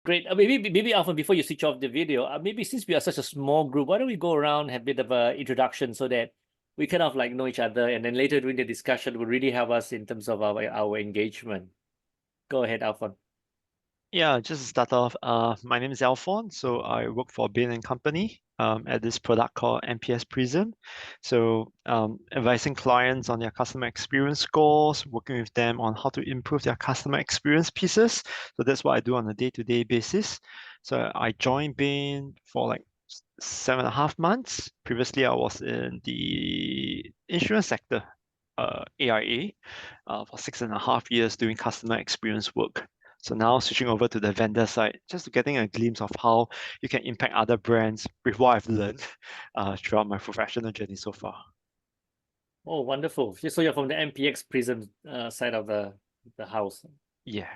Great. Maybe Alpha, before you switch off the video, maybe since we are such a small group, why don't we go around, have a bit of an introduction so that we kind of like know each other, and then later during the discussion will really help us in terms of our engagement. Go ahead, Alpha. Yeah, just to start off, my name is Alphon. So I work for Bain & Company at this product called NPS Prism. So advising clients on their customer experience goals, working with them on how to improve their customer experience pieces. So that's what I do on a day-to-day basis. So I joined Bain for like 7.5 months. Previously, I was in the insurance sector, AIA, for 6.5 years doing customer experience work. So now switching over to the vendor side, just getting a glimpse of how you can impact other brands with what I've learned throughout my professional journey so far. Oh, wonderful. So you're from the MPX Prism side of the house. Yeah.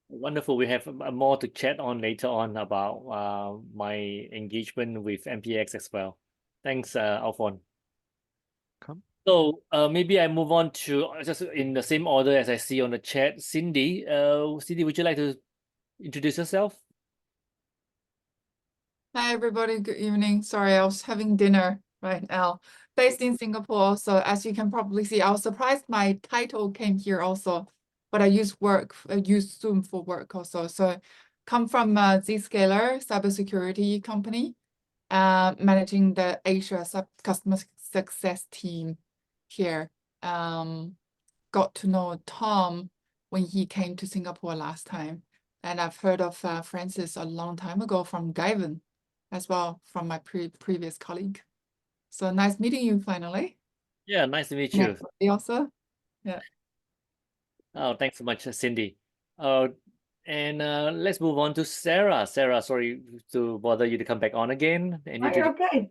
Wonderful. We have more to chat on later on about my engagement with MPX as well. Thanks, Alphon. Come. So maybe I move on to just in the same order as I see on the chat. Cindy, Cindy, would you like to introduce yourself? Hi, everybody. Good evening. Sorry, I was having dinner right now. Based in Singapore, so as you can probably see, I was surprised my title came here also, but I use Zoom for work also. So come from Zscaler, cybersecurity company, managing the Asia customer success team here. Got to know Tom when he came to Singapore last time. And I've heard of Francis a long time ago from Gaivan as well, from my previous colleague. So nice meeting you finally. Yeah, nice to meet you. Also. Yeah. Oh, thanks so much, Cindy. And let's move on to Sarah. Sarah, sorry to bother you to come back on again. Oh, you're okay.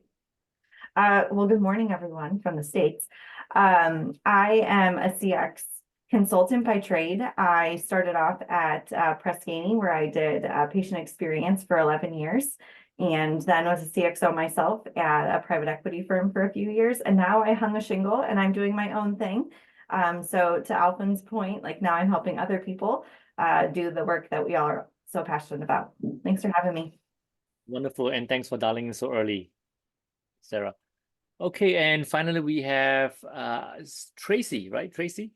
Well, good morning, everyone from the States. I am a CX consultant by trade. I started off at Press Ganey, where I did patient experience for 11 years, and then was a CXO myself at a private equity firm for a few years. And now I hung a shingle and I'm doing my own thing. So to Alphon's point, like now I'm helping other people do the work that we all are so passionate about. Thanks for having me. Wonderful. And thanks for dialing in so early, Sarah. Okay, and finally we have Tracy, right? Tracy?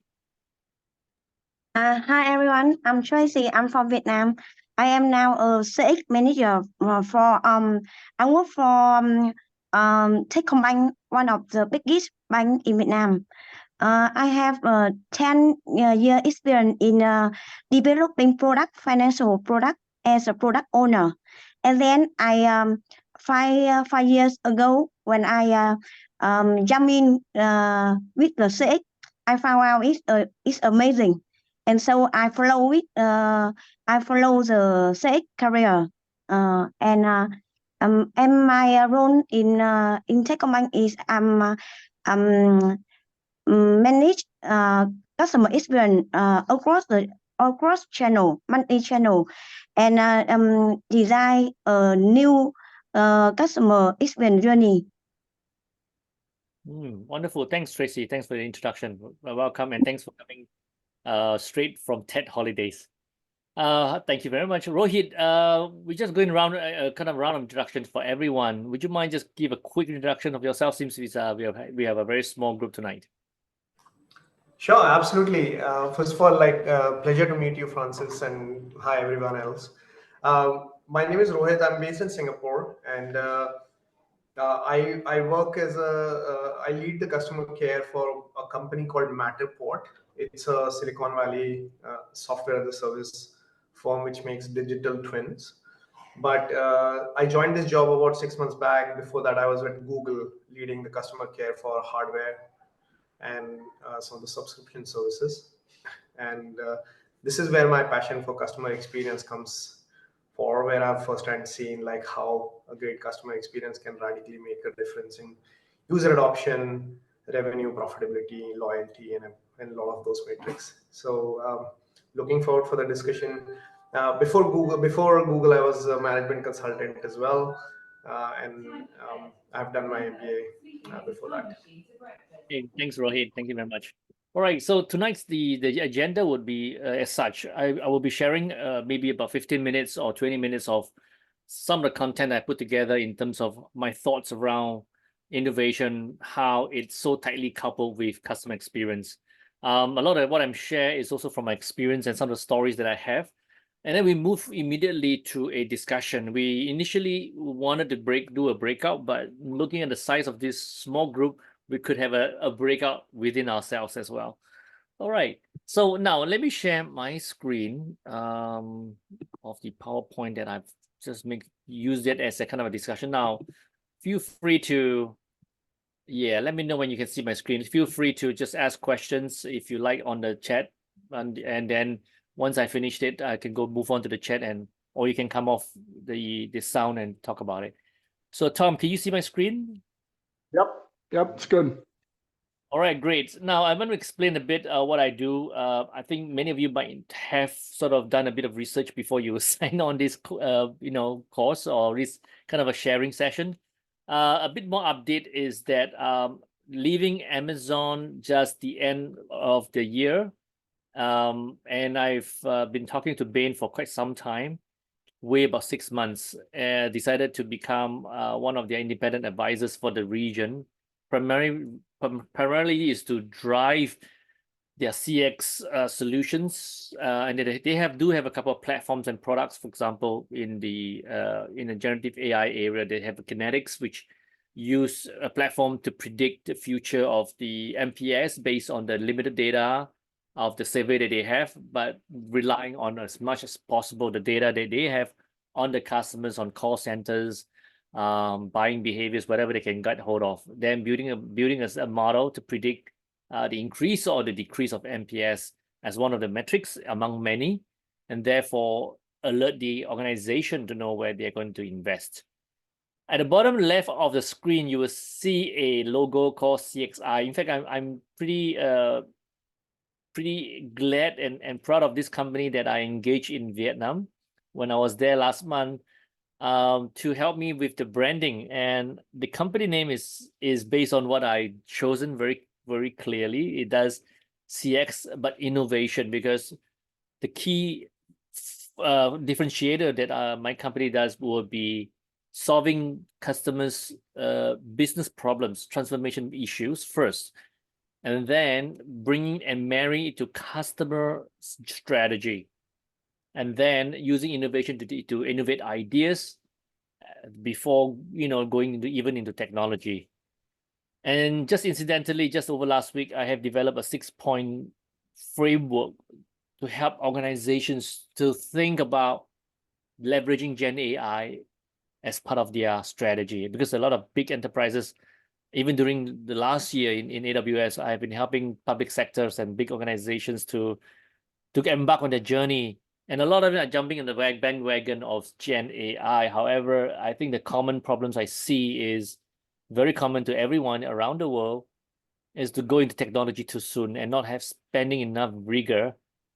Hi everyone, I'm Tracy. I'm from Vietnam. I am now a CX manager for I work for Techcombank, one of the biggest bank in Vietnam. I have 10-year experience in developing financial product as a product owner. And then I 5 years ago when I jumped in with the CX, I found out it's amazing. And so I follow it. I follow the CX career, and my role in Techcombank is manage customer experience across channel, multi-channel, and design a new customer experience journey. Wonderful. Thanks, Tracy. Thanks for the introduction. Welcome, and thanks for coming straight from TED holidays. Thank you very much, Rohit. We're just going around kind of round of introductions for everyone. Would you mind just give a quick introduction of yourself, since we have a very small group tonight? Sure, absolutely. First of all, pleasure to meet you, Francis, and hi everyone else. My name is Rohit. I'm based in Singapore, and I work as I lead the customer care for a company called Matterport. It's a Silicon Valley software as a service firm which makes digital twins. But I joined this job about 6 months back. Before that, I was at Google leading the customer care for hardware and some of the subscription services. And this is where my passion for customer experience comes for, where I've firsthand seen like how a great customer experience can radically make a difference in user adoption, revenue, profitability, loyalty, and a lot of those metrics. So looking forward for the discussion. Before Google, I was a management consultant as well, and I've done my MBA before that. Hey, thanks, Rohit. Thank you very much. All right, so tonight's the agenda would be as such. I will be sharing maybe about 15 minutes or 20 minutes of some of the content I put together in terms of my thoughts around innovation, how it's so tightly coupled with customer experience. A lot of what I'm sharing is also from my experience and some of the stories that I have. And then we move immediately to a discussion. We initially wanted to do a breakout, but looking at the size of this small group, we could have a breakout within ourselves as well. All right. So now let me share my screen of the PowerPoint that I've just used it as a kind of a discussion. Now, feel free to, let me know when you can see my screen. Feel free to just ask questions if you like on the chat. And then once I finished it, I can move on to the chat, or you can come off the sound and talk about it. So Tom, can you see my screen? Yep, it's good. All right, great. Now I'm going to explain a bit what I do. I think many of you might have sort of done a bit of research before you sign on this, course or this kind of a sharing session. A bit more update is that leaving Amazon just the end of the year, and I've been talking to Bain for quite some time, way about 6 months. Decided to become one of their independent advisors for the region. Primarily is to drive their CX solutions, and they do have a couple of platforms and products. For example, in the generative AI area, they have Kinetics, which use a platform to predict the future of the MPS based on the limited data of the survey that they have, but relying on as much as possible the data that they have on the customers, on call centers, buying behaviors, whatever they can get hold of. Then building a model to predict the increase or the decrease of MPS as one of the metrics among many, and therefore alert the organization to know where they're going to invest. At the bottom left of the screen, you will see a logo called CXI. In fact, I'm pretty glad and proud of this company that I engaged in Vietnam when I was there last month, to help me with the branding. And the company name is based on what I chosen very, very clearly. It does CX, but innovation, because the key differentiator that my company does will be solving customers' business problems, transformation issues first, and then bringing and marrying it to customer strategy, and then using innovation to innovate ideas before going even into technology. And just incidentally, just over last week, I have developed a 6-point framework to help organizations to think about leveraging Gen AI as part of their strategy, because a lot of big enterprises, even during the last year in AWS, I have been helping public sectors and big organizations to embark on their journey. And a lot of them are jumping in the bandwagon of Gen AI. However, I think the common problems I see is very common to everyone around the world, is to go into technology too soon and not have spending enough rigor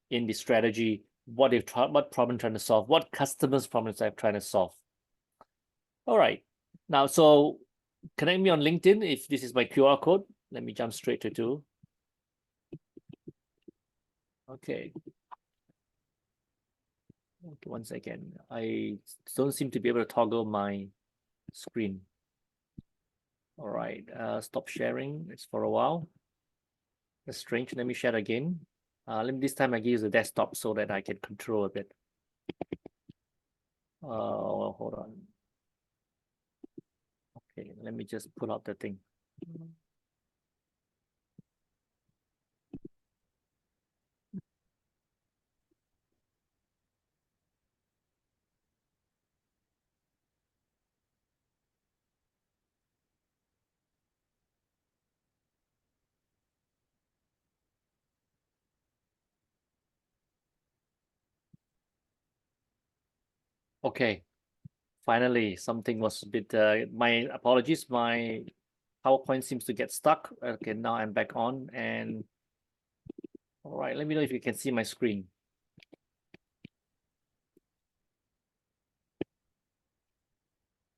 in the strategy, what problem trying to solve, what customers' problems they're trying to solve. All right. Now, so connect me on LinkedIn if this is my QR code. Let me jump straight to do. Okay. Okay, 1 second. I don't seem to be able to toggle my screen. All right, stop sharing. It's for a while. That's strange. Let me share again. This time I use the desktop so that I can control a bit. Hold on. Okay, let me just pull out the thing. Okay, finally, something was a bit, my apologies, my PowerPoint seems to get stuck. Okay, now I'm back on, and all right, let me know if you can see my screen.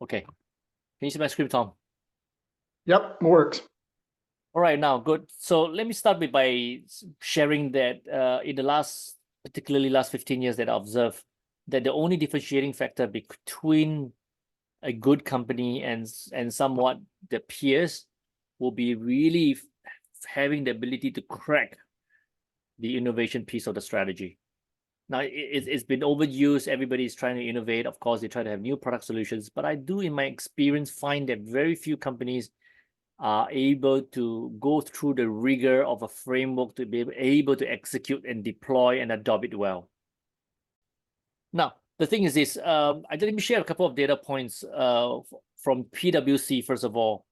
Okay, can you see my screen, Tom? Yep, works. All right, now good. So let me start by sharing that in the particularly last 15 years that I observed, that the only differentiating factor between a good company and somewhat the peers will be really having the ability to crack the innovation piece of the strategy. Now, it's been overused. Everybody's trying to innovate. Of course, they try to have new product solutions. But I do, in my experience, find that very few companies are able to go through the rigor of a framework to be able to execute and deploy and adopt it well. Now, the thing is this, let me share a couple of data points from PwC, first of all,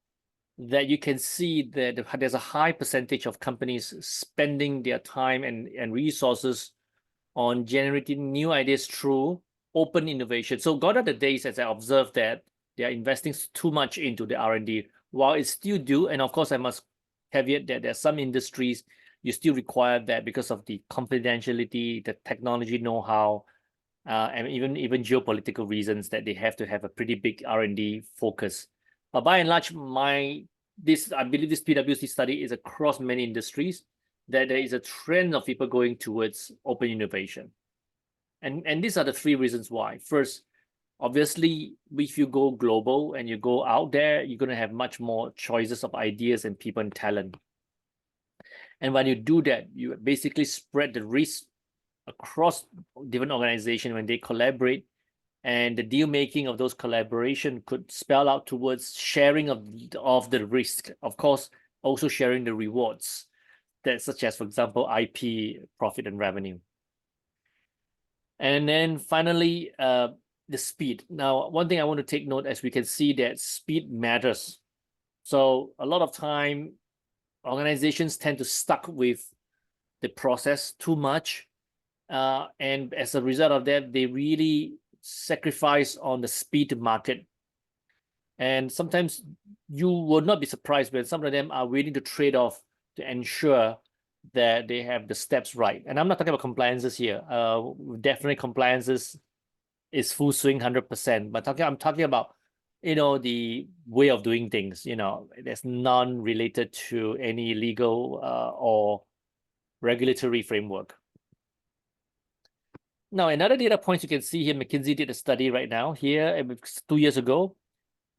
that you can see that there's a high percentage of companies spending their time and resources on generating new ideas through open innovation. So gone are the days, as I observed, that they are investing too much into the R&D. While it's still due, and of course I must caveat that there are some industries you still require that because of the confidentiality, the technology know-how, and even geopolitical reasons that they have to have a pretty big R&D focus. But by and large, I believe this PwC study is across many industries, that there is a trend of people going towards open innovation. And these are the three reasons why. First, obviously, if you go global and you go out there, you're going to have much more choices of ideas and people and talent. And when you do that, you basically spread the risk across different organizations when they collaborate, and the deal making of those collaboration could spell out towards sharing of the risk. Of course, also sharing the rewards, that such as, for example, IP, profit and revenue. And then finally, the speed. Now, one thing I want to take note, as we can see, that speed matters. So a lot of time, organizations tend to stuck with the process too much. And as a result of that, they really sacrifice on the speed to market. And sometimes you will not be surprised when some of them are willing to trade off to ensure that they have the steps right. And I'm not talking about compliances here. Definitely compliances is full swing 100%. But I'm talking about, the way of doing things. There's none related to any legal or regulatory framework. Now, another data point you can see here, McKinsey did a study right now here 2 years ago,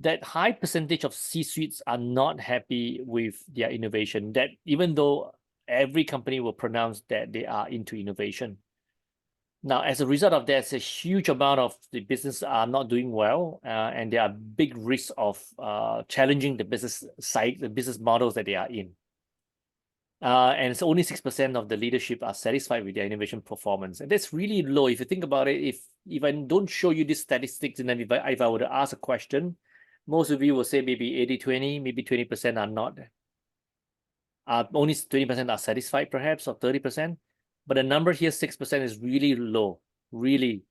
that high percentage of C-suites are not happy with their innovation, that even though every company will pronounce that they are into innovation. Now, as a result of that, a huge amount of the business are not doing well, and there are big risks of challenging the business side, the business models that they are in. And it's only 6% of the leadership are satisfied with their innovation performance. And that's really low. If you think about it, if I don't show you these statistics, and then if I were to ask a question, most of you will say maybe 80-20, maybe 20% are not. Only 20% are satisfied, perhaps, or 30%. But the number here, 6%, is really low. Really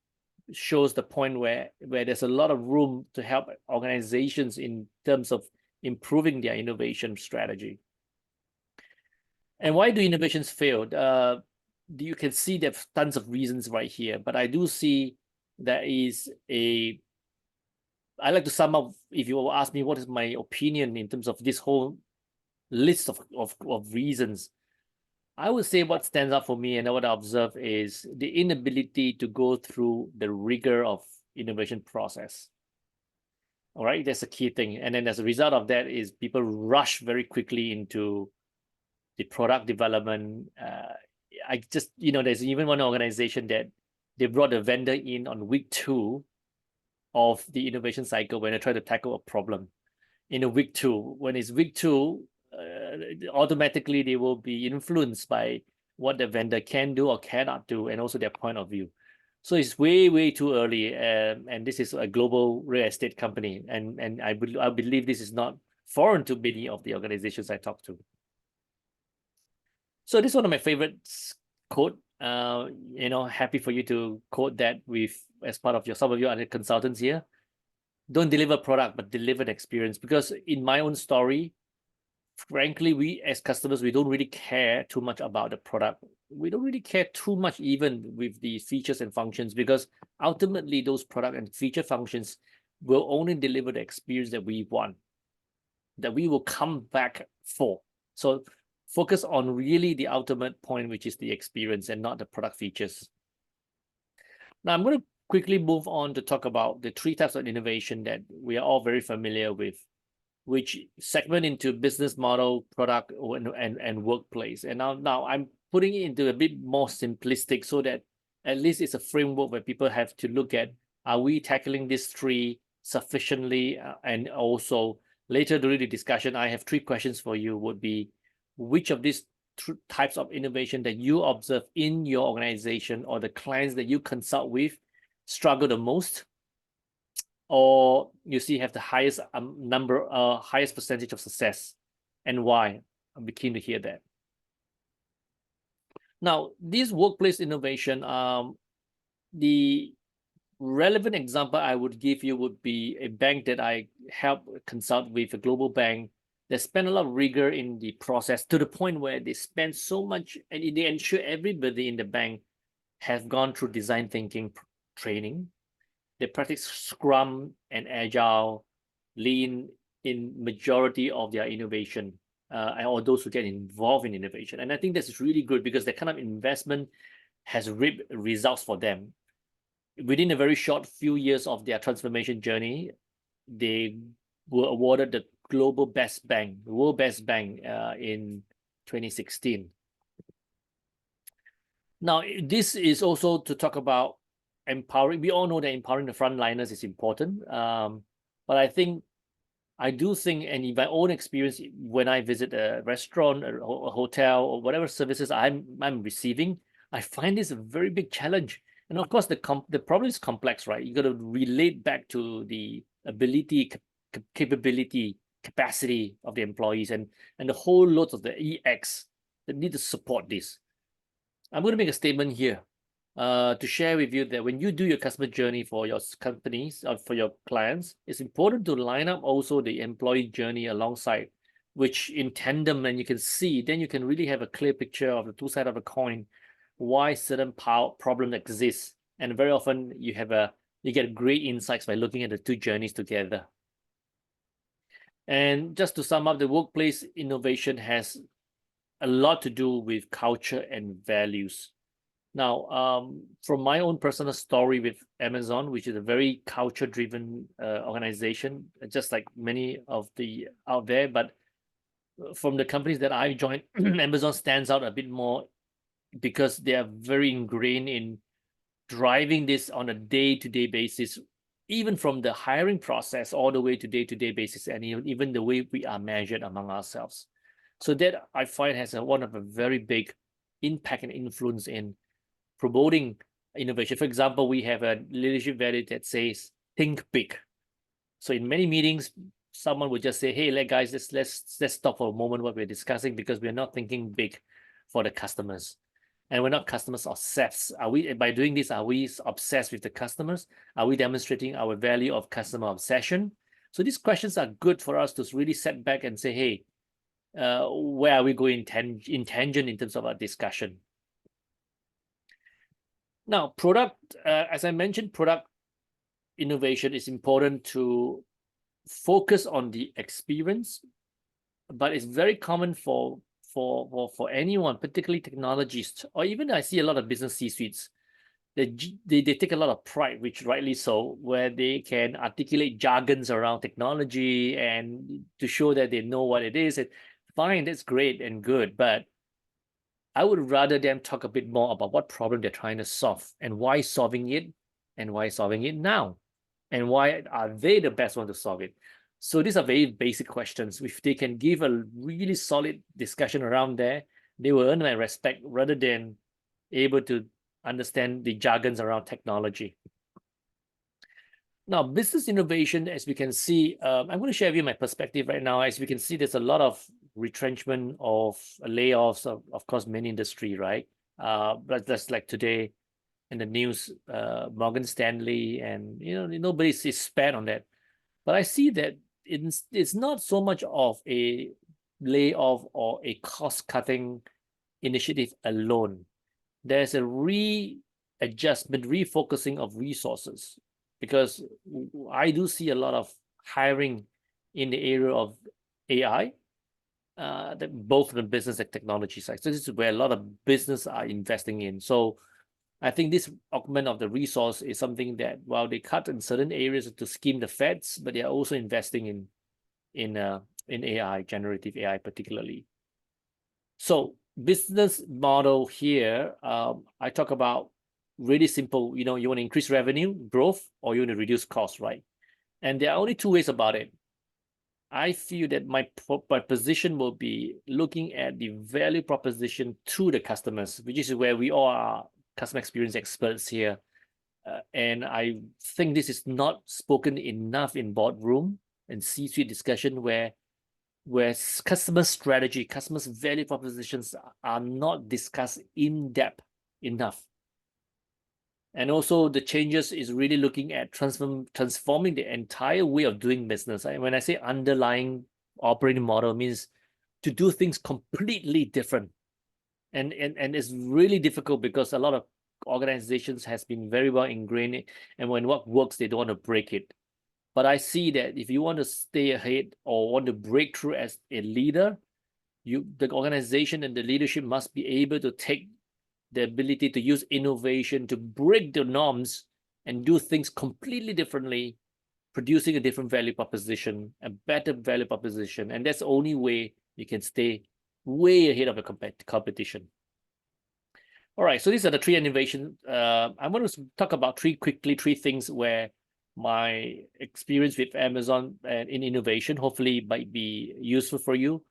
shows the point where there's a lot of room to help organizations in terms of improving their innovation strategy. And why do innovations fail? You can see there's tons of reasons right here, but I do see there is I like to sum up, if you ask me what is my opinion in terms of this whole list of reasons, I would say what stands out for me and what I observe is the inability to go through the rigor of innovation process. All right, that's a key thing. And then as a result of that is people rush very quickly into the product development. There's even one organization that they brought a vendor in on week 2 of the innovation cycle when they try to tackle a problem. In a week 2, when it's week 2, automatically they will be influenced by what the vendor can do or cannot do, and also their point of view. So it's way, way too early. And this is a global real estate company. And I believe this is not foreign to many of the organizations I talk to. So this is one of my favorite quote. Happy for you to quote that as part of some of you other consultants here. Don't deliver product, but deliver an experience. Because in my own story, frankly, we as customers, we don't really care too much about the product. We don't really care too much even with the features and functions, because ultimately those product and feature functions will only deliver the experience that we want, that we will come back for. So focus on really the ultimate point, which is the experience and not the product features. Now I'm going to quickly move on to talk about the 3 types of innovation that we are all very familiar with, which segment into business model, product, and workplace. And now I'm putting it into a bit more simplistic so that at least it's a framework where people have to look at, are we tackling these 3 sufficiently? And also later during the discussion, I have 3 questions for you would be, which of these types of innovation that you observe in your organization or the clients that you consult with struggle the most, or you see have the highest highest percentage of success, and why? I'll be keen to hear that. Now, this workplace innovation, the relevant example I would give you would be a bank that I help consult with, a global bank that spend a lot of rigor in the process to the point where they spend so much and they ensure everybody in the bank have gone through design thinking training. They practice Scrum and Agile, Lean in majority of their innovation, or those who get involved in innovation. And I think that's really good because that kind of investment has reaped results for them. Within a very short few years of their transformation journey, they were awarded the Global Best Bank, the World Best Bank in 2016. Now, this is also to talk about empowering. We all know that empowering the frontliners is important. But I do think, and in my own experience, when I visit a restaurant, a hotel, or whatever services I'm receiving, I find this a very big challenge. And of course, the problem is complex, right? You got to relate back to the ability, capability, capacity of the employees, and the whole loads of the EX that need to support this. I'm going to make a statement here to share with you that when you do your customer journey for your companies or for your clients, it's important to line up also the employee journey alongside, which in tandem, and you can see, then you can really have a clear picture of the 2 sides of a coin, why certain problem exists. And very often you get great insights by looking at the 2 journeys together. And just to sum up, the workplace innovation has a lot to do with culture and values. Now, from my own personal story with Amazon, which is a very culture-driven organization, just like many of the out there, but from the companies that I joined, Amazon stands out a bit more because they are very ingrained in driving this on a day-to-day basis, even from the hiring process all the way to day-to-day basis, and even the way we are measured among ourselves. So that I find has one of a very big impact and influence in promoting innovation. For example, we have a leadership value that says, think big. So in many meetings, someone would just say, hey, guys, let's stop for a moment what we're discussing, because we're not thinking big for the customers. And we're not customers obsessed. By doing this, are we obsessed with the customers? Are we demonstrating our value of customer obsession? So these questions are good for us to really set back and say, hey, where are we going in tangent in terms of our discussion? Now, product, as I mentioned, product innovation is important to focus on the experience, but it's very common for anyone, particularly technologists, or even I see a lot of business C-suites. They take a lot of pride, which rightly so, where they can articulate jargons around technology and to show that they know what it is. And fine, that's great and good, but I would rather them talk a bit more about what problem they're trying to solve and why solving it, and why solving it now, and why are they the best one to solve it. So these are very basic questions. If they can give a really solid discussion around there, they will earn my respect rather than able to understand the jargons around technology. Now, business innovation, as we can see, I'm going to share with you my perspective right now. As we can see, there's a lot of retrenchment of layoffs of course, many industry, right? But just like today in the news, Morgan Stanley, and nobody is spared on that. But I see that it's not so much of a layoff or a cost-cutting initiative alone. There's a readjustment, refocusing of resources, because I do see a lot of hiring in the area of AI, both the business and technology side. So this is where a lot of business are investing in. So I think this augment of the resource is something that while they cut in certain areas to skim the feds, but they are also investing in AI, generative AI particularly. So business model here, I talk about really simple, you want to increase revenue, growth, or you want to reduce costs, right? And there are only two ways about it. I feel that my position will be looking at the value proposition to the customers, which is where we all are customer experience experts here. And I think this is not spoken enough in boardroom and C-suite discussion where customer strategy, customers' value propositions are not discussed in depth enough. And also the changes is really looking at transforming the entire way of doing business. When I say underlying operating model, means to do things completely different. And it's really difficult because a lot of organizations has been very well ingrained, and when what works, they don't want to break it. But I see that if you want to stay ahead or want to break through as a leader, the organization and the leadership must be able to take the ability to use innovation to break the norms and do things completely differently, producing a different value proposition, a better value proposition. And that's the only way you can stay way ahead of the competition. All right, so these are the three innovations. I'm going to talk about three things where my experience with Amazon and in innovation hopefully might be useful for you.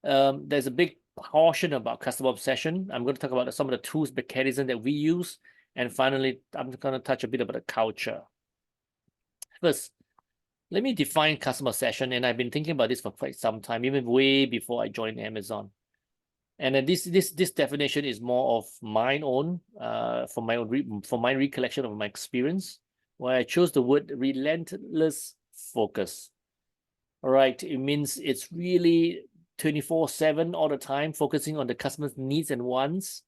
There's a big portion about customer obsession. I'm going to talk about some of the tools, mechanisms that we use. And finally, I'm going to touch a bit about the culture. First, let me define customer obsession. And I've been thinking about this for quite some time, even way before I joined Amazon. And then this definition is more of my own, from my recollection of my experience, where I chose the word relentless focus. All right, it means it's really 24/7 all the time, focusing on the customer's needs and wants.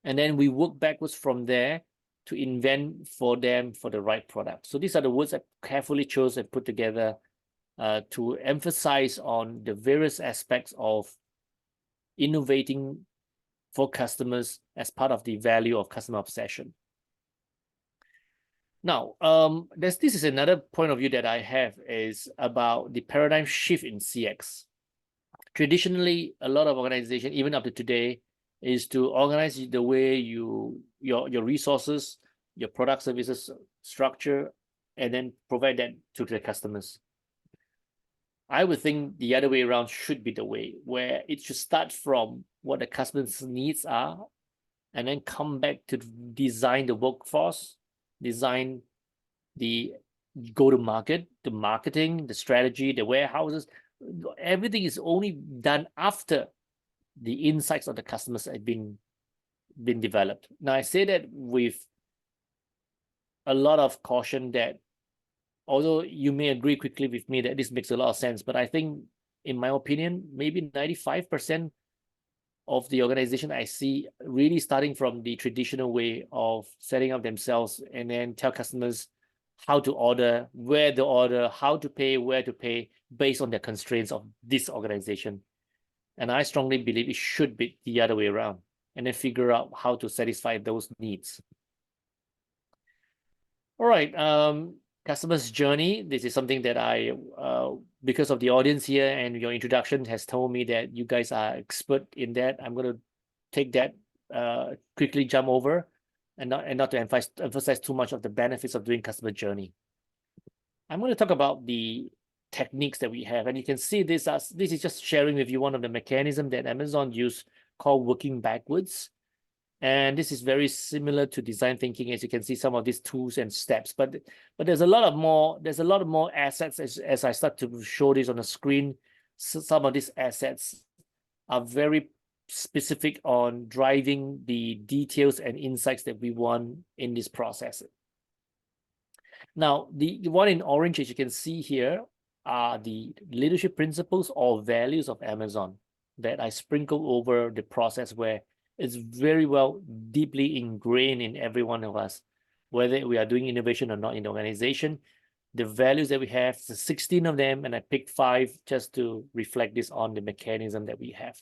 And then we work backwards from there to invent for them for the right product. So these are the words I carefully chose and put together to emphasize on the various aspects of innovating for customers as part of the value of customer obsession. Now, this is another point of view that I have is about the paradigm shift in CX. Traditionally, a lot of organizations, even up to today, is to organize the way your resources, your product services structure, and then provide that to the customers. I would think the other way around should be the way, where it should start from what the customer's needs are, and then come back to design the workforce, design the go-to-market, the marketing, the strategy, the warehouses. Everything is only done after the insights of the customers have been developed. Now, I say that with a lot of caution that although you may agree quickly with me that this makes a lot of sense, but I think, in my opinion, maybe 95% of the organization I see really starting from the traditional way of setting up themselves and then tell customers how to order, where to order, how to pay, where to pay, based on the constraints of this organization. And I strongly believe it should be the other way around, and then figure out how to satisfy those needs. All right, customer's journey. This is something that I, because of the audience here and your introduction has told me that you guys are expert in that. I'm going to take that, quickly jump over, and not to emphasize too much of the benefits of doing customer journey. I'm going to talk about the techniques that we have, and you can see this as this is just sharing with you one of the mechanisms that Amazon use called working backwards. And this is very similar to design thinking, as you can see some of these tools and steps. But there's a lot more assets as I start to show this on the screen. So some of these assets are very specific on driving the details and insights that we want in this process. Now, the one in orange, as you can see here, are the leadership principles or values of Amazon that I sprinkle over the process, where it's very well deeply ingrained in every one of us, whether we are doing innovation or not in the organization. the values that we have. There's 16 of them, and I picked 5 just to reflect this on the mechanism that we have.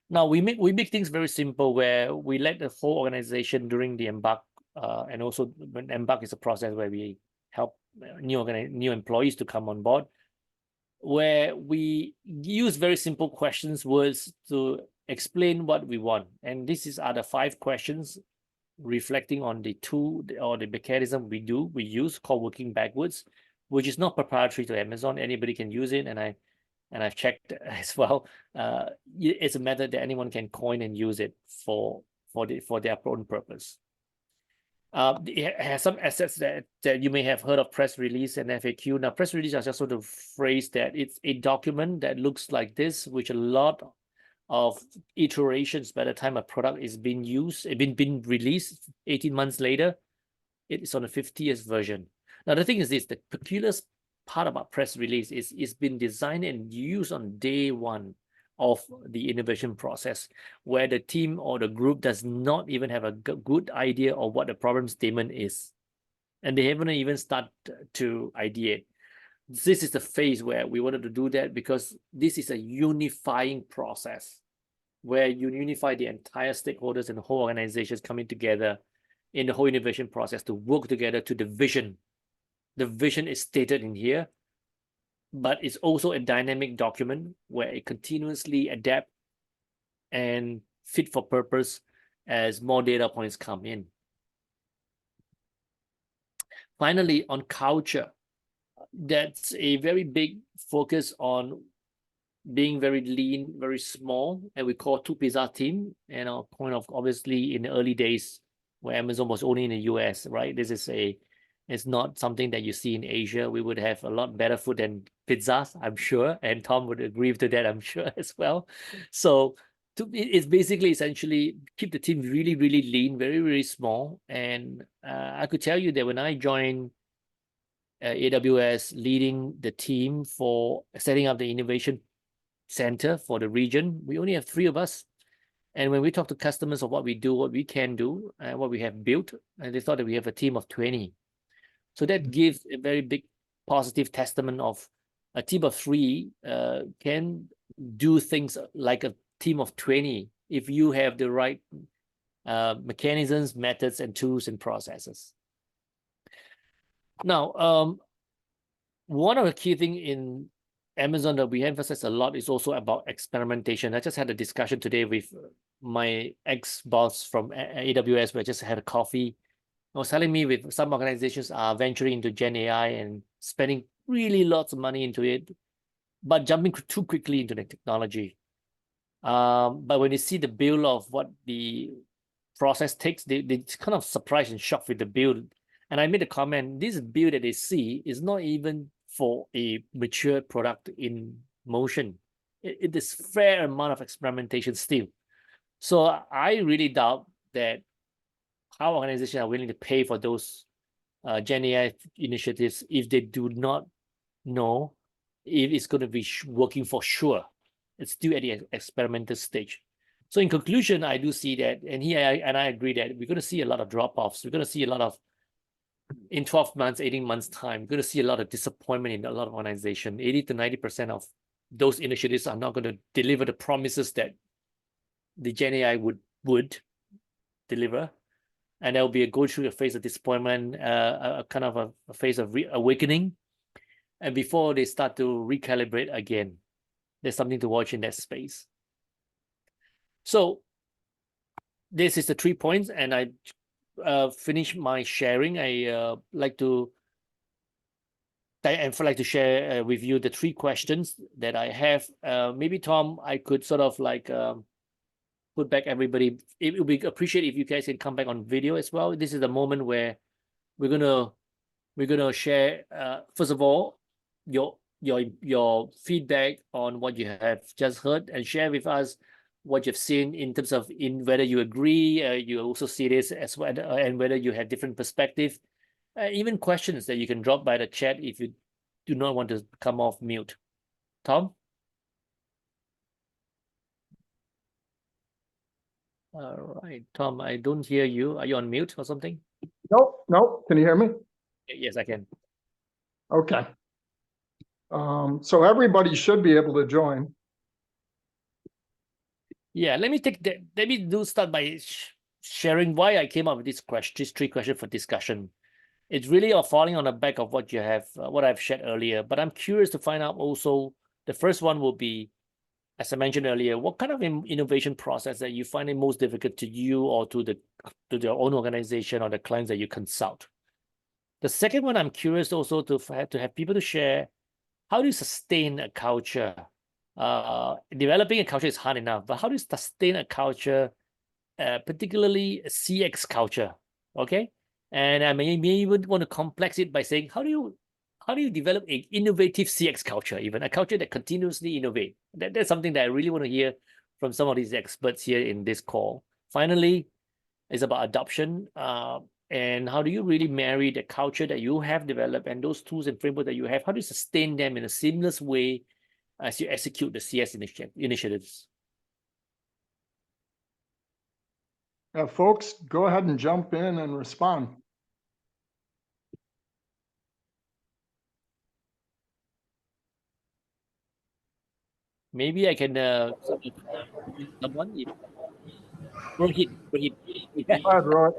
Now we make things very simple, where we let the whole organization during the embark, and also when embark is a process where we help new employees to come on board, where we use very simple questions, words to explain what we want. And are the 5 questions reflecting on the tool or the mechanism we use called working backwards, which is not proprietary to Amazon. Anybody can use it, and I've checked as well. It's a method that anyone can coin and use it for their own purpose. It has some assets that you may have heard of: press release and FAQ. Now, press release is just sort of phrase that it's a document that looks like this, which a lot of iterations by the time a product is being used, been released 18 months later, it's on the 50th version. Now, the thing is this: the peculiar part about press release is it's been designed and used on day 1 of the innovation process, where the team or the group does not even have a good idea of what the problem statement is, and they haven't even started to ideate. This is the phase where we wanted to do that, because this is a unifying process where you unify the entire stakeholders and the whole organizations coming together in the whole innovation process to work together to the vision. The vision is stated in here, but it's also a dynamic document where it continuously adapt and fit for purpose as more data points come in. Finally, on culture, that's a very big focus on being very lean, very small, and we call 2 pizza team. And our point of, obviously, in the early days where Amazon was only in the US, right? It's not something that you see in Asia. We would have a lot better food than pizzas, I'm sure, and Tom would agree to that, I'm sure, as well. So it's basically essentially keep the team really, really lean, very, very small. And I could tell you that when I joined AWS, leading the team for setting up the innovation center for the region, we only have 3 of us. And when we talk to customers of what we do, what we can do, and what we have built, and they thought that we have a team of 20. So that gives a very big positive testament of a team of 3 can do things like a team of 20 if you have the right mechanisms, methods, and tools and processes. Now, one of the key things in Amazon that we emphasize a lot is also about experimentation. I just had a discussion today with my ex-boss from AWS, where I just had a coffee. I was telling me with some organizations are venturing into Gen AI and spending really lots of money into it, but jumping too quickly into the technology. But when you see the build of what the process takes, they kind of surprised and shocked with the build. And I made a comment, this build that they see is not even for a mature product in motion. It is fair amount of experimentation still. So I really doubt that how organizations are willing to pay for those Gen AI initiatives if they do not know if it's going to be working for sure. It's still at the experimental stage. So in conclusion, I do see that, and I agree that we're going to see a lot of drop-offs. We're going to see a lot of, in 12 months, 18 months time, we're going to see a lot of disappointment in a lot of organizations. 80 to 90% of those initiatives are not going to deliver the promises that the Gen AI would deliver. And there will be go through a phase of disappointment, a kind of a phase of awakening. And before they start to recalibrate again, there's something to watch in that space. So this is the 3 points, and I finish my sharing. I like to share with you the 3 questions that I have. Maybe Tom, I could sort of like put back everybody. It would be appreciated if you guys can come back on video as well. This is the moment where we're gonna share first of all your feedback on what you have just heard, and share with us what you've seen in terms of whether you agree, you also see this as well, and whether you have different perspective, even questions that you can drop by the chat if you do not want to come off mute. Tom? All right, Tom, I don't hear you. Are you on mute or something? Nope. Can you hear me? Yes, I can. Okay. So everybody should be able to join. Yeah, let me take that. Let me start by sharing why I came up with these three questions for discussion. It's really falling on the back of what you have, what I've shared earlier. But I'm curious to find out also. The first one will be, as I mentioned earlier, what kind of innovation process that you find it most difficult to you or to your own organization or the clients that you consult. The second one, I'm curious also to have people to share, how do you sustain a culture? Developing a culture is hard enough, but how do you sustain a culture, particularly a CX culture? Okay, and I may even want to complex it by saying, how do you develop an innovative CX culture, even a culture that continuously innovate? That's something that I really want to hear from some of these experts here in this call. Finally, it's about adoption. And how do you really marry the culture that you have developed and those tools and framework that you have? How do you sustain them in a seamless way as you execute the CS initiatives? Folks, go ahead and jump in and respond. Maybe I can someone. Rohit. Yeah. Go ahead, Roy.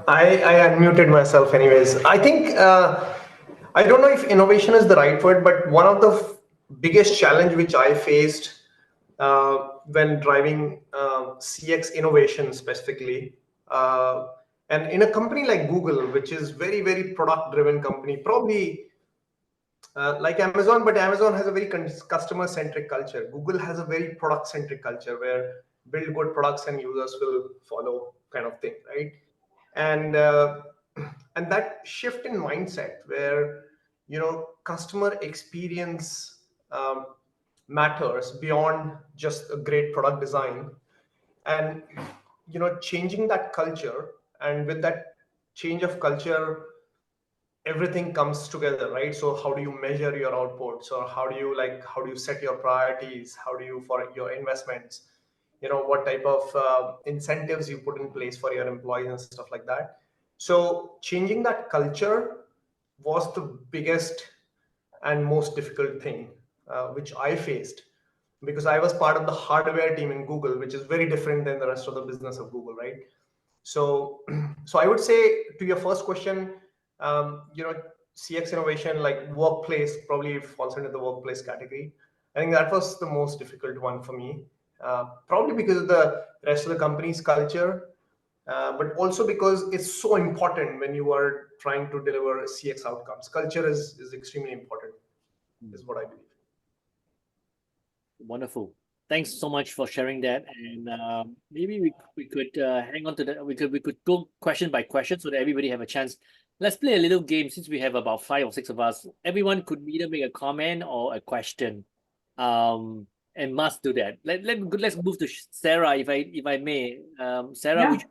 I unmuted myself anyways. I think, I don't know if innovation is the right word, but one of the biggest challenge which I faced when driving CX innovation specifically, and in a company like Google, which is very, very product driven company, probably like Amazon, but Amazon has a very customer centric culture. Google has a very product centric culture where build good products and users will follow kind of thing, right? And that shift in mindset where customer experience matters beyond just a great product design, and changing that culture, and with that change of culture everything comes together, right? So how do you measure your outputs, or how do you set your priorities, how do you for your investments, what type of incentives you put in place for your employees and stuff like that. So changing that culture was the biggest and most difficult thing which I faced, because I was part of the hardware team in Google, which is very different than the rest of the business of Google, right? So I would say, to your first question, CX innovation, like workplace, probably falls into the workplace category. I think that was the most difficult one for me, probably because of the rest of the company's culture, but also because it's so important when you are trying to deliver CX outcomes. Culture is extremely important, is what I believe. Wonderful. Thanks so much for sharing that. And maybe we could hang on to that. We could go question by question so that everybody have a chance. Let's play a little game since we have about 5 or 6 of us. Everyone could either make a comment or a question, and must do that. Let's move to Sarah, if I may. Sarah, Yeah. would you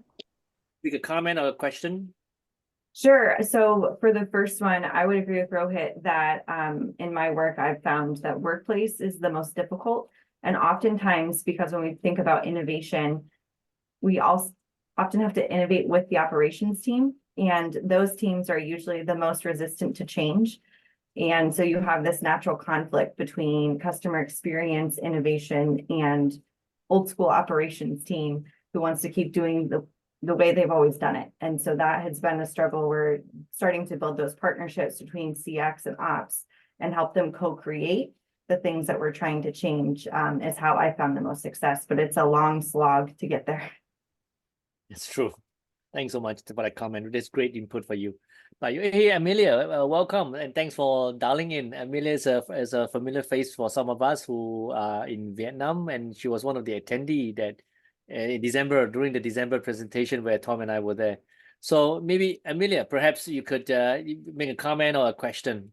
make a comment or a question? Sure. So for the first one, I would agree with Rohit that in my work, I've found that workplace is the most difficult. And oftentimes, because when we think about innovation, we also often have to innovate with the operations team. And those teams are usually the most resistant to change. And so you have this natural conflict between customer experience, innovation, and old school operations team who wants to keep doing the way they've always done it. And so that has been a struggle. We're starting to build those partnerships between CX and ops and help them co-create the things that we're trying to change, is how I found the most success, but it's a long slog to get there. It's true. Thanks so much for that comment. That's great input for you. Hey, Amelia, welcome, and thanks for dialing in. Amelia is a familiar face for some of us who are in Vietnam, and she was one of the attendees that in December, during the December presentation where Tom and I were there. So maybe, Amelia, perhaps you could make a comment or a question.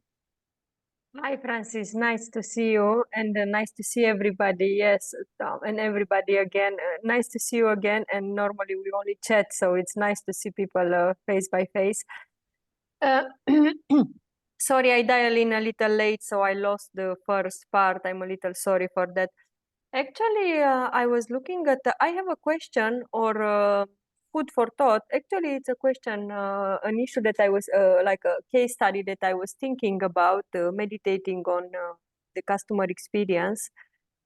Hi, Francis. Nice to see you, and nice to see everybody. Yes, Tom, and everybody again. Nice to see you again. And normally we only chat, so it's nice to see people face by face. Sorry, I dialed in a little late, so I lost the first part. I'm a little sorry for that. Actually, I was looking at. I have a question or food for thought. Actually, it's a question, an issue that I was like a case study that I was thinking about, meditating on the customer experience.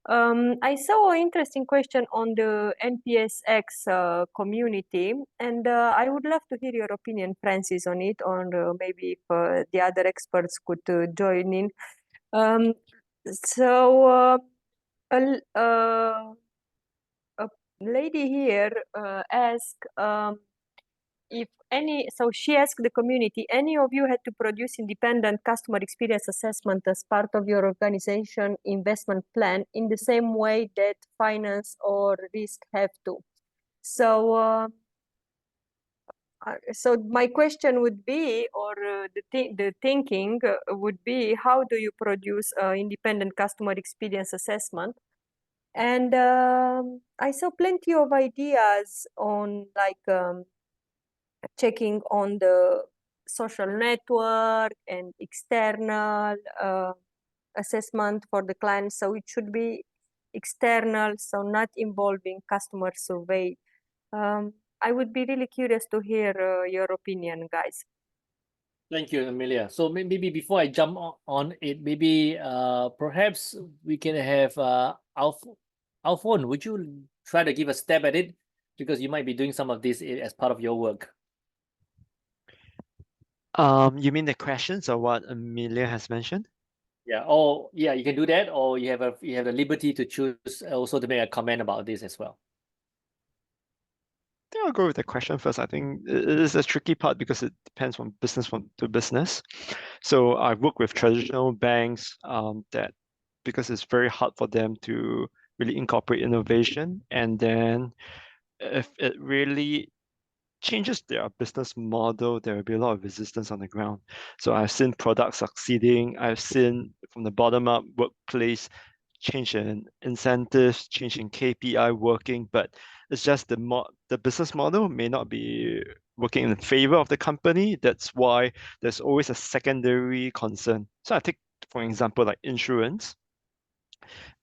I saw an interesting question on the NPSX community, and I would love to hear your opinion, Francis, on it, or maybe if the other experts could join in. So a lady here asked if any, so she asked the community, any of you had to produce independent customer experience assessment as part of your organization investment plan in the same way that finance or risk have to? So so my question would be, or the thinking would be, how do you produce independent customer experience assessment? And I saw plenty of ideas on like checking on the social network and external assessment for the client. So it should be external, so not involving customer survey. I would be really curious to hear your opinion, guys. Thank you, Amelia. So maybe before I jump on it, maybe perhaps we can have Alphonse, would you try to give a stab at it? Because you might be doing some of this as part of your work. You mean the questions or what Amelia has mentioned? Yeah, or yeah, you can do that, or you have the liberty to choose also to make a comment about this as well. I think I'll go with the question first. I think it is a tricky part because it depends from business to business. So I've worked with traditional banks that because it's very hard for them to really incorporate innovation, and then if it really changes their business model, there will be a lot of resistance on the ground. So I've seen products succeeding. I've seen from the bottom up workplace change in incentives, change in KPI working, but it's just the business model may not be working in favor of the company. That's why there's always a secondary concern. So I take, for example, like insurance.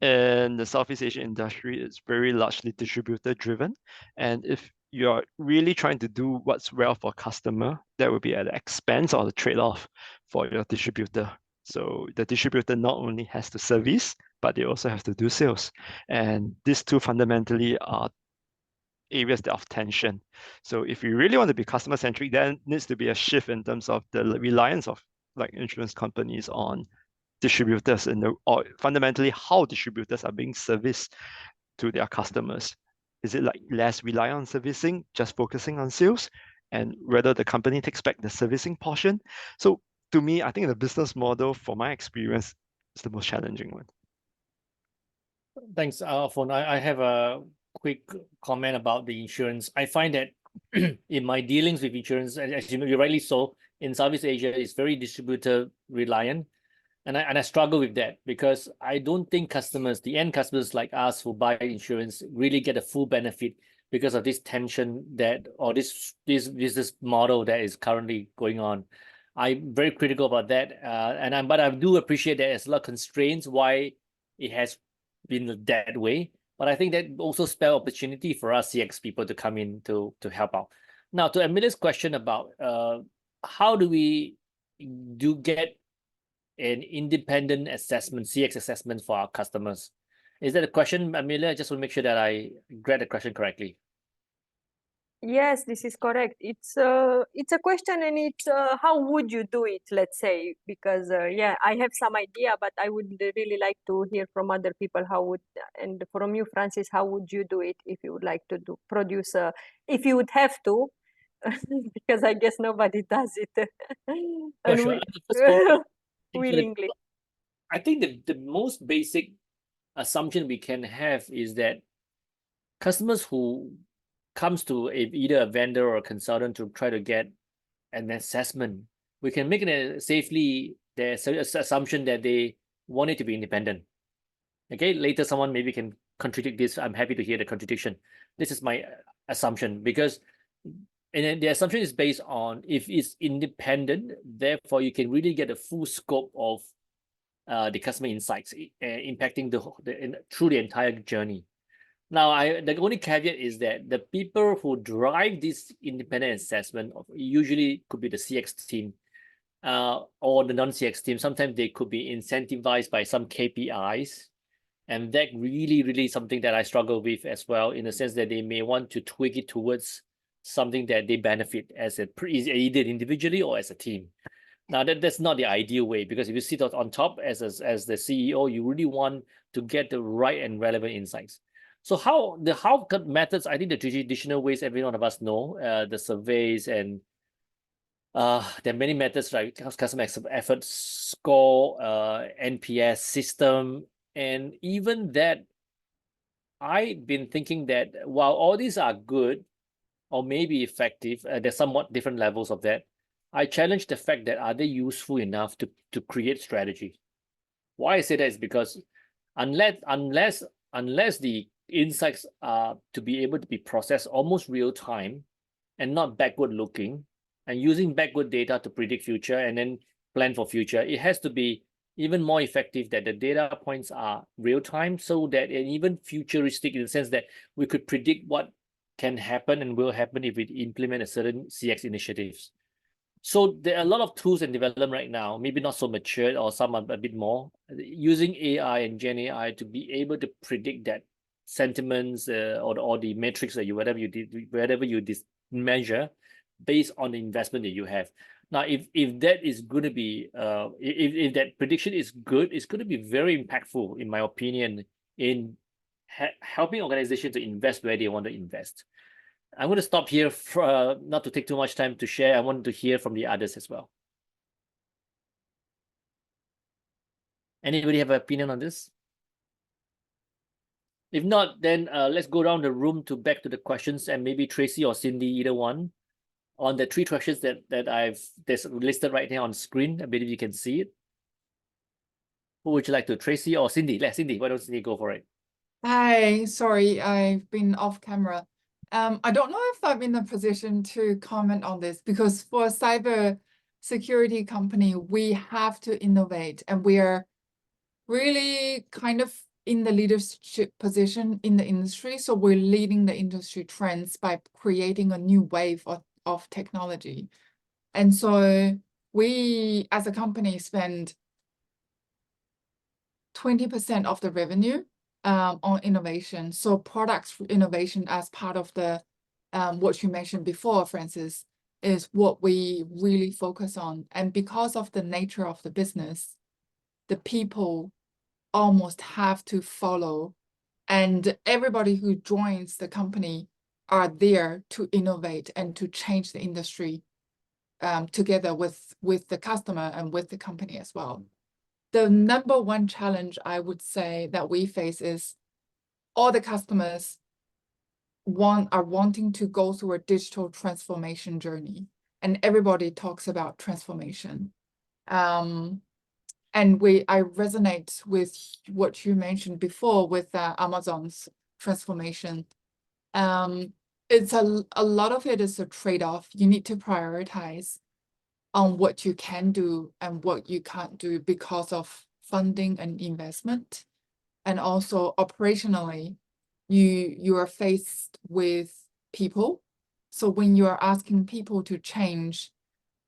In the Southeast Asian industry, it's very largely distributor driven. And if you're really trying to do what's well for customer, that will be at the expense or the trade-off for your distributor. So the distributor not only has to service, but they also have to do sales. And these two fundamentally are areas of tension. So if you really want to be customer centric, there needs to be a shift in terms of the reliance of like insurance companies on distributors or fundamentally how distributors are being serviced to their customers. Is it like less rely on servicing, just focusing on sales, and whether the company takes back the servicing portion? So to me, I think the business model, from my experience, is the most challenging one. Thanks, Alphonse. I have a quick comment about the insurance. I find that in my dealings with insurance, as you know, you're rightly so, in Southeast Asia, it's very distributor reliant. And I struggle with that because I don't think customers, the end customers like us who buy insurance, really get a full benefit because of this tension that, or this business model that is currently going on. I'm very critical about that. But I do appreciate that there's a lot of constraints why it has been that way. But I think that also spell opportunity for us CX people to come in to help out. Now, to Amelia's question about how do we get an independent assessment, CX assessment for our customers? Is that a question, Amelia? I just want to make sure that I read the question correctly. Yes, this is correct. It's a question, and it's how would you do it, let's say, because yeah, I have some idea, but I would really like to hear from other people and from you, Francis, how would you do it if you would like to produce if you would have to, because I guess nobody does it. And Sure. First of all, willingly. I think the most basic assumption we can have is that customers who comes to either a vendor or a consultant to try to get an assessment, we can make it safely the assumption that they want it to be independent. Okay, later someone maybe can contradict this. I'm happy to hear the contradiction. This is my assumption because the assumption is based on if it's independent, therefore you can really get a full scope of the customer insights impacting through the entire journey. Now, the only caveat is that the people who drive this independent assessment usually could be the CX team or the non-CX team. Sometimes they could be incentivized by some KPIs. And that really something that I struggle with as well, in the sense that they may want to tweak it towards something that they benefit as either individually or as a team. Now that's not the ideal way, because if you sit on top as the CEO, you really want to get the right and relevant insights. So how methods, I think the traditional ways every one of us know, the surveys, and there are many methods like customer effort score, NPS system, and even that, I've been thinking that while all these are good or maybe effective, there's somewhat different levels of that. I challenge the fact that are they useful enough to create strategy? Why I say that is because unless the insights are to be able to be processed almost real time and not backward looking, and using backward data to predict future and then plan for future, it has to be even more effective that the data points are real time, so that, and even futuristic in the sense that we could predict what can happen and will happen if we implement a certain CX initiatives. So there are a lot of tools in development right now, maybe not so mature, or some are a bit more, using AI and Gen AI to be able to predict that sentiments or the metrics that whatever you measure based on the investment that you have. Now, if that is going to be, if that prediction is good, it's going to be very impactful, in my opinion, in helping organizations to invest where they want to invest. I'm going to stop here for not to take too much time to share. I wanted to hear from the others as well. Anybody have an opinion on this? If not, then let's go around the room back to the questions, and maybe Tracy or Cindy, either one, on the 3 questions that's listed right here on screen. I believe you can see it. Who would you like to, Tracy or Cindy? Cindy, why don't Cindy go for it? Hi, sorry, I've been off camera. I don't know if I'm in a position to comment on this, because for a cyber security company, we have to innovate, and we are really kind of in the leadership position in the industry. So we're leading the industry trends by creating a new wave of technology. And so we, as a company, spend 20% of the revenue on innovation. So products innovation as part of the what you mentioned before, Francis, is what we really focus on. And because of the nature of the business, the people almost have to follow, and everybody who joins the company are there to innovate and to change the industry together with the customer and with the company as well. The number one challenge I would say that we face is all the customers are wanting to go through a digital transformation journey, and everybody talks about transformation. And I resonate with what you mentioned before with Amazon's transformation. It's a lot of it is a trade-off. You need to prioritize on what you can do and what you can't do because of funding and investment. And also operationally, you are faced with people. So when you are asking people to change,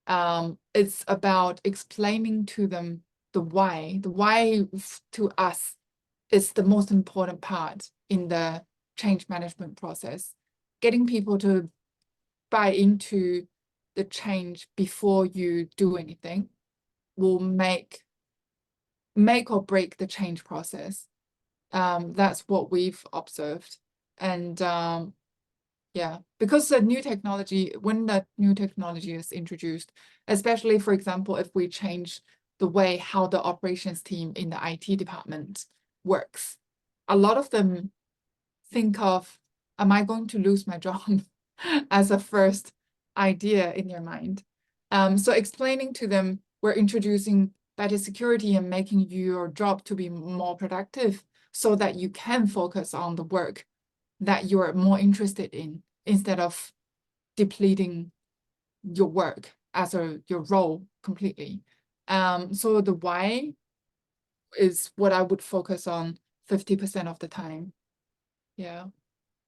it's about explaining to them the why. The why to us is the most important part in the change management process. Getting people to buy into the change before you do anything will make or break the change process. That's what we've observed. And yeah, because the new technology, when that new technology is introduced, especially, for example, if we change the way how the operations team in the IT department works, a lot of them think of, am I going to lose my job as a first idea in your mind. So explaining to them, we're introducing better security and making your job to be more productive so that you can focus on the work that you're more interested in, instead of depleting your work as your role completely. So the why is what I would focus on 50% of the time. Yeah.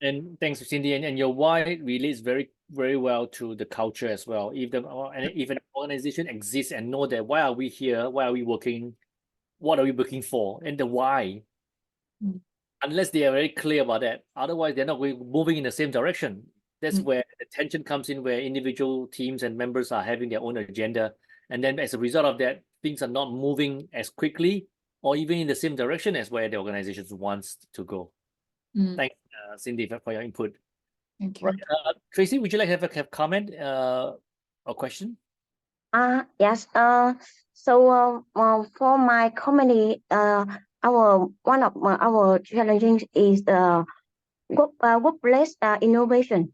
And thanks, Cindy. And your why relates very, very well to the culture as well. If an organization exists and know that why are we here, why are we working, what are we working for, and the why. Unless they are very clear about that, otherwise they're not moving in the same direction. That's where the tension comes in, where individual teams and members are having their own agenda. And then as a result of that, things are not moving as quickly or even in the same direction as where the organization wants to go. Thanks, Cindy, for your input. Thank you. Right, Tracy, would you like to have a comment or question? Yes. So for my company, one of our challenges is the workplace innovation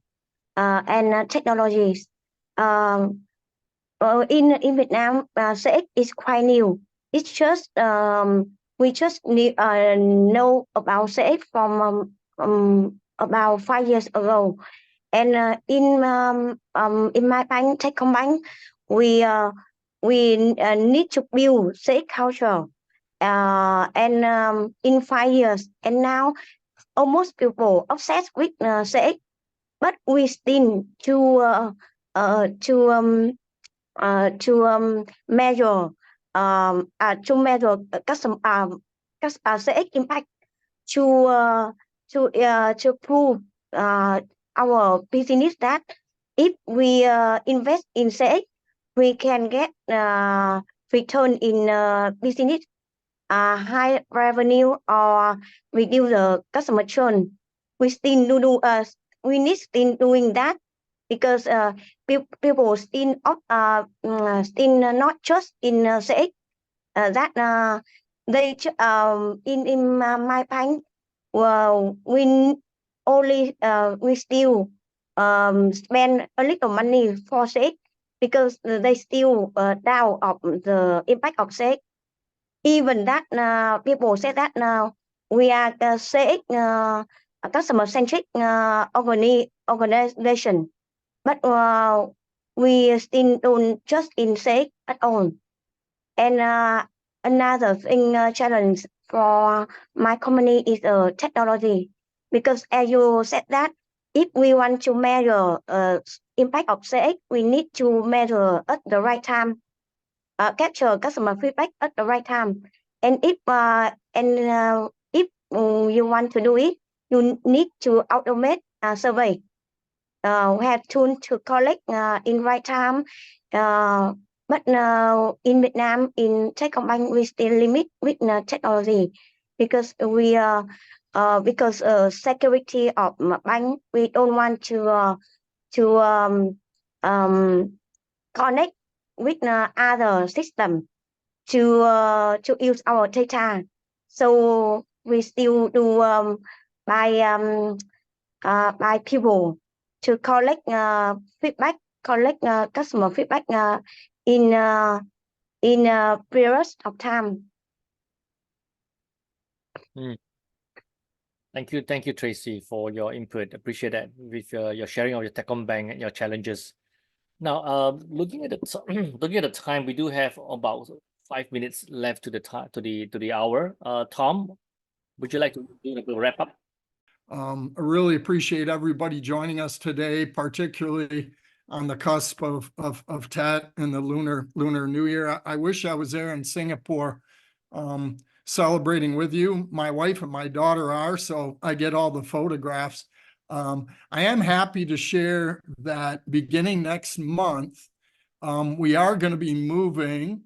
and technologies. In Vietnam, CX is quite new. It's just we just know about CX from about 5 years ago, and in my bank, Techcombank, we need to build CX culture, and in 5 years, and now almost people obsessed with CX, but we still to measure customer CX impact to prove our business that if we invest in CX, we can get return in business, high revenue, or reduce the customer churn. We still we need still doing that because people still not just in CX that they in my bank. Well, we still spend a little money for CX because they still doubt of the impact of CX. Even that people say that now we are CX customer-centric organization, but we still don't just in CX at all. And another thing challenge for my company is technology, because as you said that if we want to measure impact of CX, we need to measure at the right time, capture customer feedback at the right time, and if you want to do it, you need to automate survey. We have tools to collect in right time, but in Vietnam, in Techcombank, we still limit with technology because security of bank, we don't want to connect with other system to use our data. So we still do by people to collect feedback, collect customer feedback in periods of time. Thank you, Tracy, for your input. Appreciate that with your sharing of your Techcombank and your challenges. Now, looking at the time, we do have about 5 minutes left to the hour. Tom, would you like to do a wrap up? I really appreciate everybody joining us today, particularly on the cusp of Tet and the Lunar New Year. I wish I was there in Singapore celebrating with you. My wife and my daughter are, so I get all the photographs. I am happy to share that beginning next month, we are going to be moving.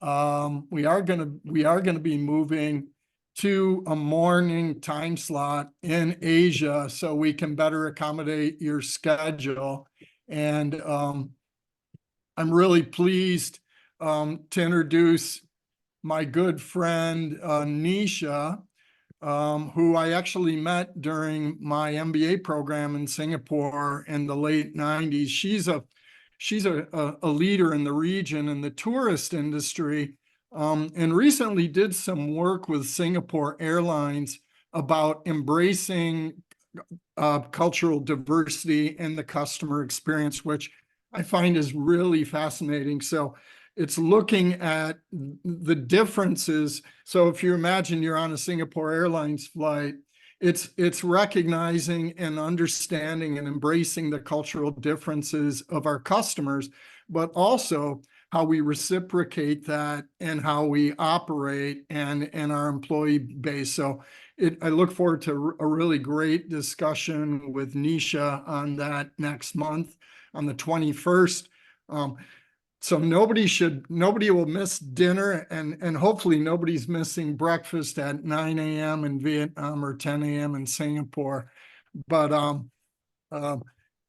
We are going to be moving to a morning time slot in Asia so we can better accommodate your schedule. And I'm really pleased to introduce my good friend Nisha, who I actually met during my MBA program in Singapore in the late 90s. She's a leader in the region in the tourist industry, and recently did some work with Singapore Airlines about embracing cultural diversity in the customer experience, which I find is really fascinating. So it's looking at the differences. So if you imagine you're on a Singapore Airlines flight it's recognizing and understanding and embracing the cultural differences of our customers, but also how we reciprocate that and how we operate and our employee base. So I look forward to a really great discussion with Nisha on that next month on the 21st. So nobody will miss dinner, and hopefully nobody's missing breakfast at 9 a.m. in Vietnam or 10 a.m. in Singapore. But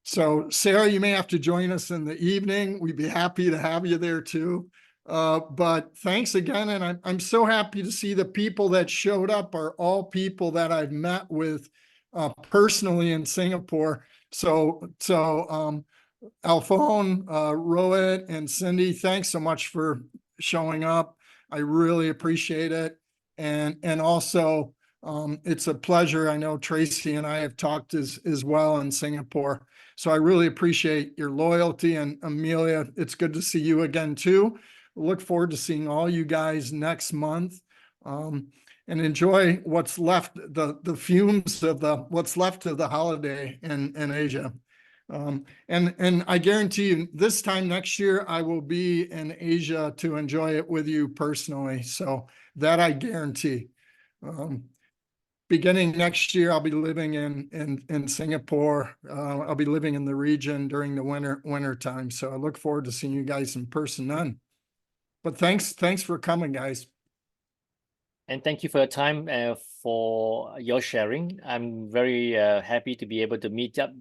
so Sarah, you may have to join us in the evening. We'd be happy to have you there too. But thanks again, and I'm so happy to see the people that showed up are all people that I've met with personally in Singapore. So Alphone, Rohit, and Cindy, thanks so much for showing up. I really appreciate it. And also, it's a pleasure. I know Tracy and I have talked as well in Singapore. So I really appreciate your loyalty. And Amelia, it's good to see you again too. Look forward to seeing all you guys next month. And enjoy what's left, the fumes of what's left of the holiday in Asia. And I guarantee you this time next year, I will be in Asia to enjoy it with you personally. So that I guarantee. Beginning next year, I'll be living in Singapore. I'll be living in the region during the winter time. So I look forward to seeing you guys in person then. But thanks for coming, guys. And thank you for your time, for your sharing. I'm very happy to be able to meet up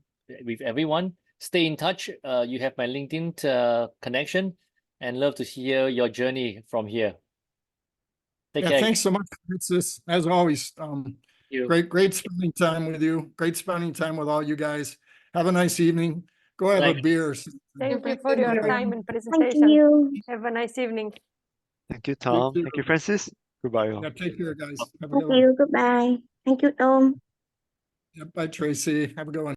with everyone. Stay in touch. You have my LinkedIn connection, and love to hear your journey from here. Take care. Thanks so much, Francis. As always, great spending time with you. Great spending time with all you guys. Have a nice evening. Go have a beer. Thank you for your time and presentation. Thank you. Have a nice evening. Thank you, Tom. Thank you, Francis. Goodbye. All. Yeah, take care, guys. Have a Thank good one. you. Goodbye. Thank you, Tom. Yeah, bye, Tracy. Have a good one.